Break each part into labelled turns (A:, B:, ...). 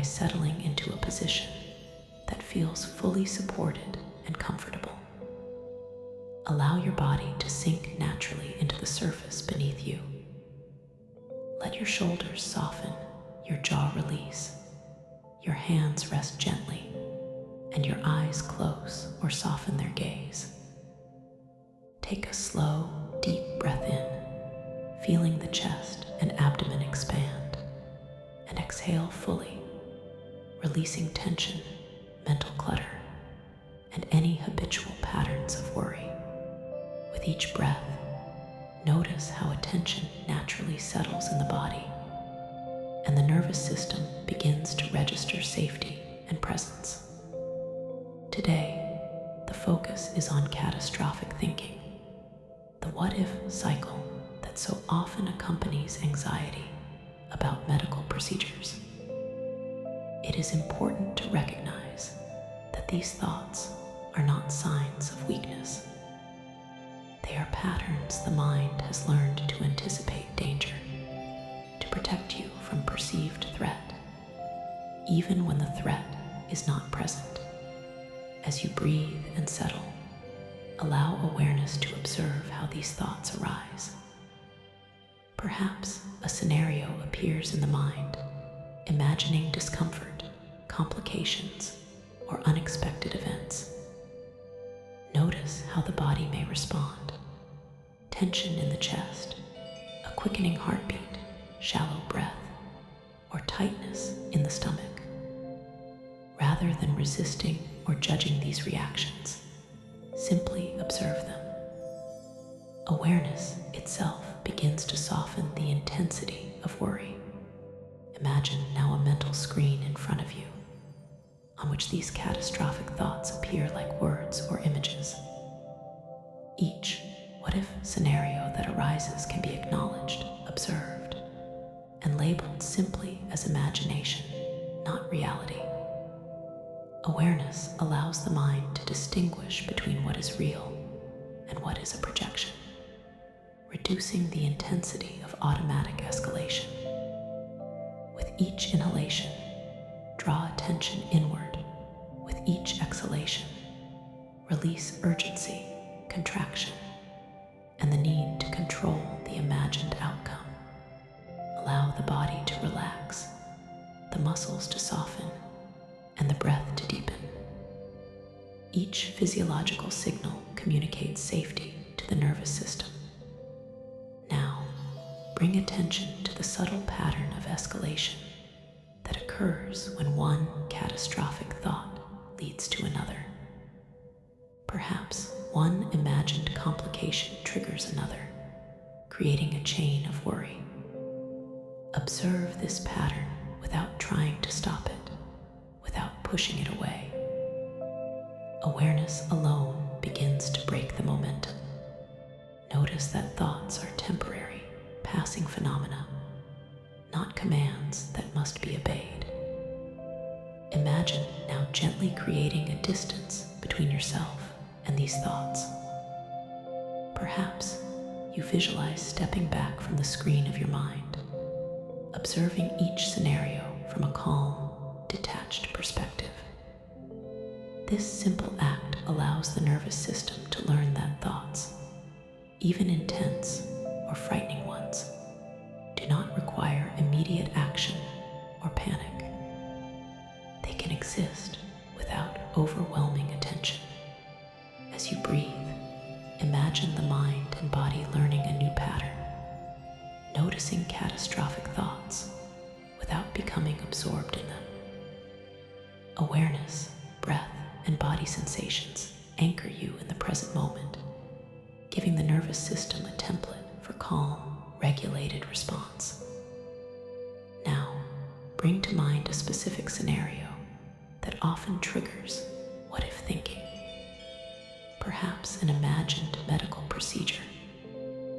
A: settling into a position that feels fully supported and comfortable. Allow your body to sink naturally into the surface beneath you. Let your shoulders soften, your jaw release, your hands rest gently, and your eyes close or soften their gaze. Take a slow, deep breath in, feeling the chest and abdomen expand, and exhale fully, releasing tension, mental clutter, and any habitual patterns of worry. With each breath, notice how attention naturally settles in the body, and the nervous system begins to register safety and presence. Today, the focus is on catastrophic thinking, the what-if cycle that so often accompanies anxiety about medical procedures. It is important to recognize that these thoughts are not signs of weakness. They are patterns the mind has learned to anticipate danger, to protect you from perceived threat, even when the threat is not present. As you breathe and settle, allow awareness to observe how these thoughts arise. Perhaps a scenario appears in the mind, imagining discomfort, complications, or unexpected events. Notice how the body may respond. Tension in the chest, a quickening heartbeat, shallow breath, or tightness in the stomach. Rather than resisting or judging these reactions, simply observe them. Awareness itself begins to soften the intensity of worry. Imagine now a mental screen in front of you, on which these catastrophic thoughts appear like words or images. Each what-if scenario that arises can be acknowledged, observed, and labeled simply as imagination, not reality. Awareness allows the mind to distinguish between what is real and what is a projection, reducing the intensity of automatic escalation. With each inhalation, draw attention inward. With each exhalation, release urgency, contraction, and the need to control the imagined outcome. Allow the body to relax, the muscles to soften, and the breath to deepen. Each physiological signal communicates safety to the nervous system. Now, bring attention to the subtle pattern of escalation that occurs when one catastrophic thought leads to another. Perhaps one imagined complication triggers another, creating a chain of worry. Observe this pattern without trying to stop it, without pushing it away. Awareness alone begins to break the momentum. Notice that thoughts are temporary, passing phenomena, not commands that must be obeyed. Imagine now gently creating a distance between yourself and these thoughts. Perhaps you visualize stepping back from the screen of your mind, observing each scenario from a calm, detached perspective. This simple act allows the nervous system to learn that thoughts, even intense or frightening ones, do not require immediate action or panic. They can exist without overwhelming attention. As you breathe, imagine the mind and body learning a new pattern, noticing catastrophic thoughts without becoming absorbed in them. Awareness, breath, and body sensations anchor you in the present moment, giving the nervous system a template for calm, regulated response. Now, bring to mind a specific scenario that often triggers what-if thinking. Perhaps an imagined medical procedure,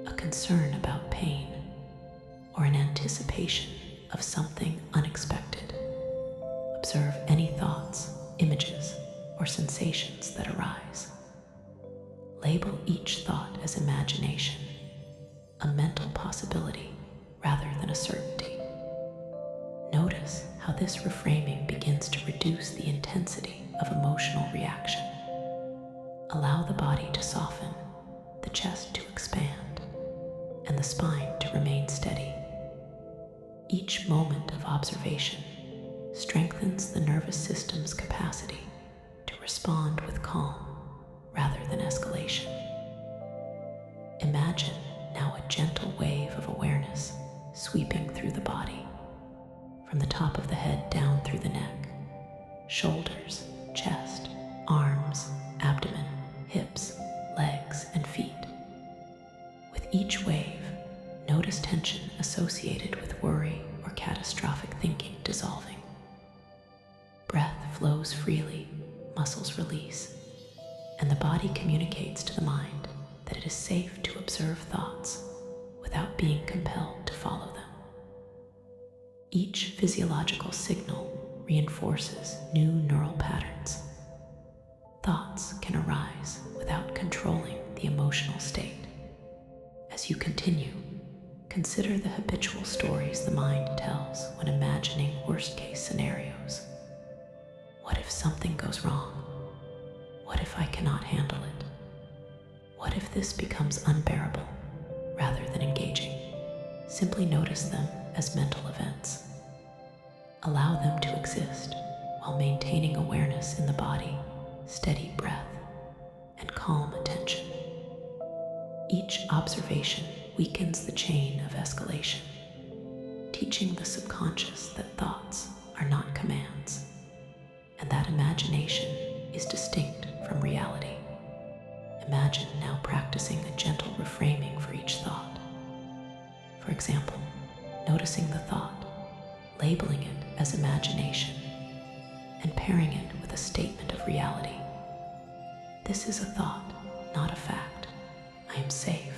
A: a concern about pain, or an anticipation of something unexpected. Observe any thoughts, images, or sensations that arise. Label each thought as imagination, a mental possibility rather than a certainty. Notice how this reframing begins to reduce the intensity of emotional reaction. Allow the body to soften, the chest to expand, and the spine to remain steady. Each moment of observation strengthens the nervous system's capacity to respond with calm rather than escalation. Imagine now a gentle wave of awareness sweeping through the body, from the top of the head down through the neck, shoulders, chest, arms, abdomen, hips, legs, and feet. With each wave, notice tension associated with worry or catastrophic thinking dissolving. Breath flows freely, muscles release, and the body communicates to the mind that it is safe to observe thoughts without being compelled to follow them. Each physiological signal reinforces new neural patterns. Thoughts can arise without controlling the emotional state. As you continue, consider the habitual stories the mind tells when imagining worst-case scenarios. What if something goes wrong? What if I cannot handle it? What if this becomes unbearable rather than engaging? Simply notice them as mental events. Allow them to exist while maintaining awareness in the body, steady breath, and calm attention. Each observation weakens the chain of escalation, teaching the subconscious that thoughts are not commands, and that imagination is distinct from reality. Imagine now practicing a gentle reframing for each thought. For example, noticing the thought, labeling it as imagination, and pairing it with a statement of reality. This is a thought, not a fact. I am safe.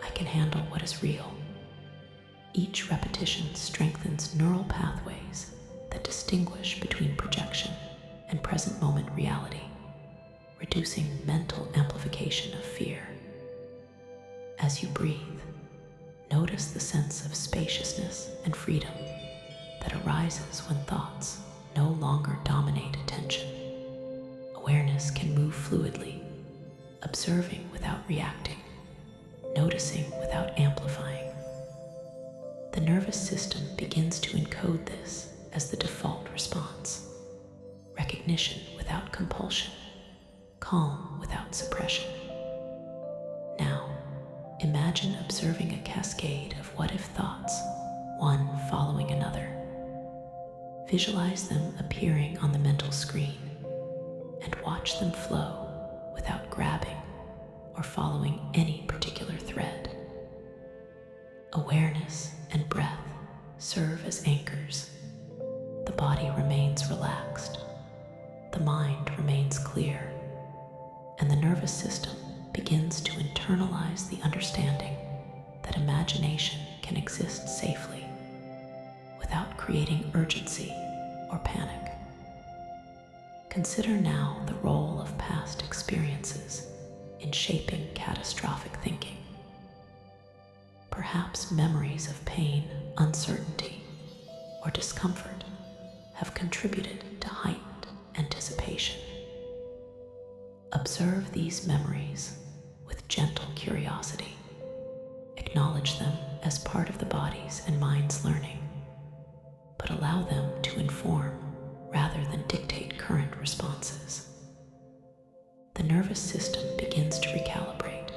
A: I can handle what is real. Each repetition strengthens neural pathways that distinguish between projection and present moment reality, reducing mental amplification of fear. As you breathe, notice the sense of spaciousness and freedom that arises when thoughts no longer dominate attention. Awareness can move fluidly, observing without reacting, noticing without amplifying. The nervous system begins to encode this as the default response: recognition without compulsion, calm without suppression. Now, imagine observing a cascade of what-if thoughts, one following another. Visualize them appearing on the mental screen and watch them flow without grabbing or following any particular thread. Awareness and breath serve as anchors. The body remains relaxed, the mind remains clear, and the nervous system begins to internalize the understanding that imagination can exist safely without creating urgency or panic. Consider now the role of past experiences in shaping catastrophic thinking. Perhaps memories of pain, uncertainty, or discomfort have contributed to heightened anticipation. Observe these memories with gentle curiosity. Acknowledge them as part of the body's and mind's learning, but allow them to inform rather than dictate current responses. The nervous system begins to recalibrate,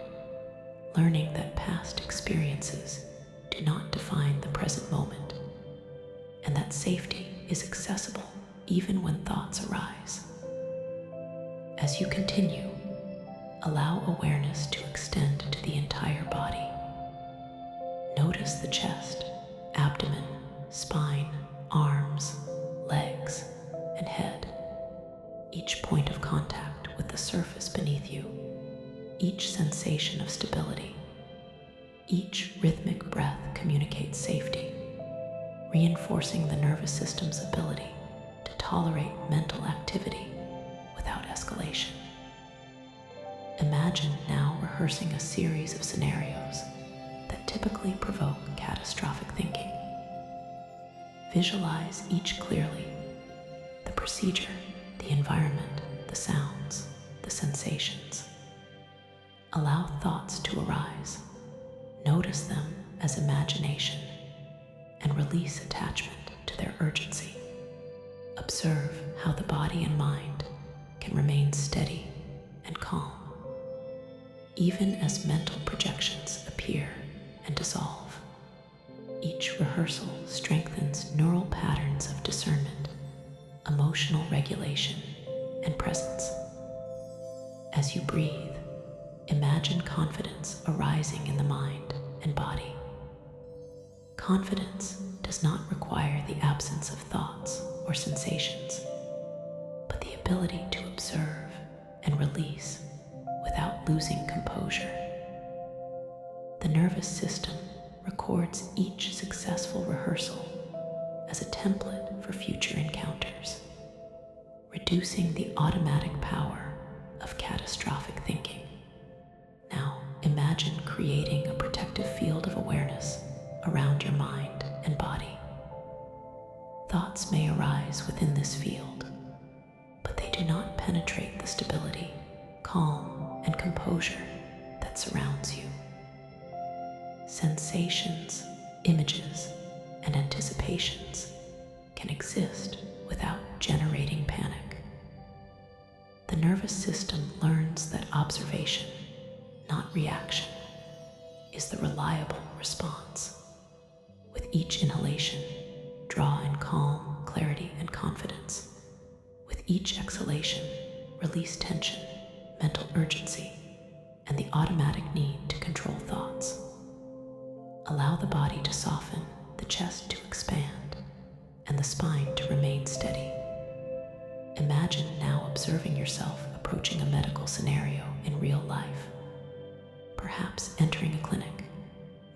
A: learning that past experiences do not define the present moment, and that safety is accessible even when thoughts arise. As you continue, allow awareness to extend to the entire body. Notice the chest, abdomen, spine, arms, legs, and head, each point of contact with the surface beneath you, each sensation of stability. Each rhythmic breath communicates safety, reinforcing the nervous system's ability to tolerate mental activity without escalation. Imagine now rehearsing a series of scenarios that typically provoke catastrophic thinking. Visualize each clearly: the procedure, the environment, the sounds, the sensations. Allow thoughts to arise. Notice them as imagination and release attachment to their urgency. Observe how the body and mind can remain steady and calm, even as mental projections appear and dissolve. Each rehearsal strengthens neural patterns of discernment, emotional regulation, and presence. As you breathe, imagine confidence arising in the mind and body. Confidence does not require the absence of thoughts or sensations, but the ability to observe and release without losing composure. The nervous system records each successful rehearsal as a template for future encounters, reducing the automatic power of catastrophic thinking. Now, imagine creating a protective field of awareness around your mind and body. Thoughts may arise within this field, but they do not penetrate the stability, calm, and composure that surrounds you. Sensations, images, and anticipations can exist without generating panic. The nervous system learns that observation, not reaction, is the reliable response. With each inhalation, draw in calm, clarity, and confidence. With each exhalation, release tension, mental urgency, and the automatic need to control thoughts. Allow the body to soften, the chest to expand, and the spine to remain steady. Imagine now observing yourself approaching a medical scenario in real life, perhaps entering a clinic,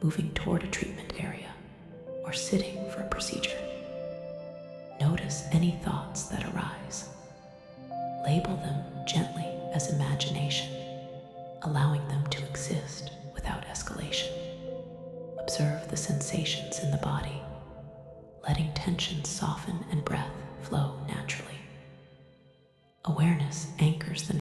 A: moving toward a treatment area, or sitting for a procedure. Notice any thoughts that arise. Label them gently as imagination, allowing them to exist without escalation. Observe the sensations in the body, letting tension soften and breath flow naturally. Awareness anchors the